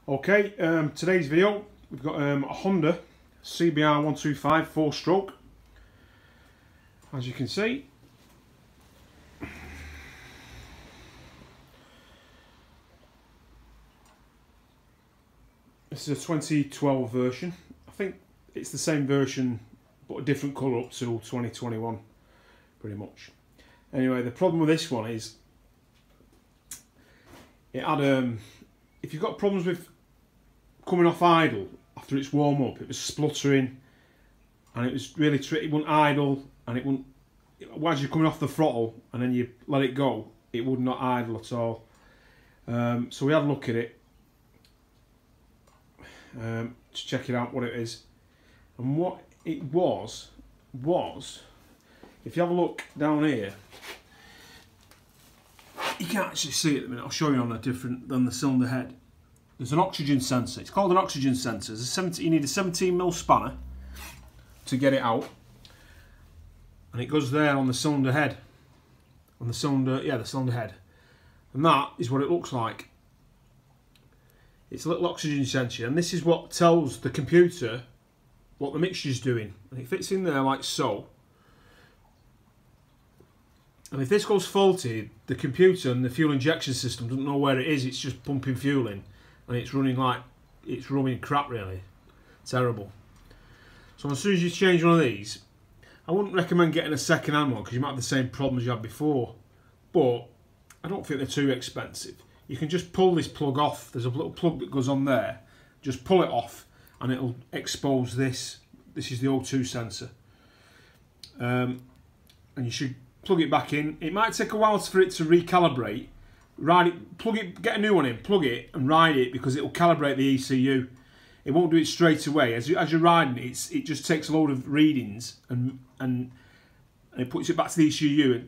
Okay, today's video, we've got a Honda cbr125 4-stroke. As you can see, this is a 2012 version. I think it's the same version but a different colour up to 2021 pretty much. Anyway, the problem with this one is it had if you've got problems with coming off idle after it's warm up, it was spluttering and it was really tricky. It wouldn't idle, and it wouldn't, as you're coming off the throttle and then you let it go, it would not idle at all. So we had a look at it to check it out what it is, and what it was if you have a look down here, you can't actually see it at the minute. I'll show you on a different than the cylinder head. There's an oxygen sensor. It's called an oxygen sensor. You need a 17mm spanner to get it out, and it goes there on the cylinder head. On the cylinder, yeah, the cylinder head, and that is what it looks like. It's a little oxygen sensor, and this is what tells the computer what the mixture's doing, and it fits in there like so. And if this goes faulty, the computer and the fuel injection system doesn't know where it is. It's just pumping fuel in, and it's running like it's running crap, really. Terrible. So as soon as you change one of these, I wouldn't recommend getting a second-hand one because you might have the same problems you had before. But I don't think they're too expensive. You can just pull this plug off. There's a little plug that goes on there. Just pull it off, and it'll expose this. This is the O2 sensor, and you should plug it back in. It might take a while for it to recalibrate. Ride it, plug it, get a new one in, plug it and ride it, because it will calibrate the ECU. It won't do it straight away. As you're riding it, it just takes a load of readings and it puts it back to the ECU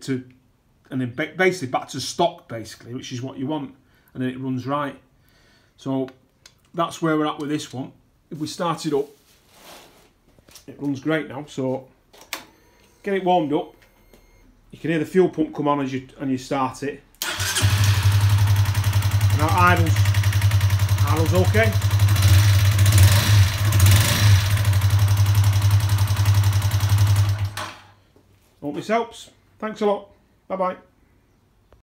and then basically back to stock, basically, which is what you want, and then it runs right. So that's where we're at with this one. If we start it up, it runs great now. So get it warmed up. You can hear the fuel pump come on as you start it. Now idle's okay. Hope this helps. Thanks a lot. Bye bye.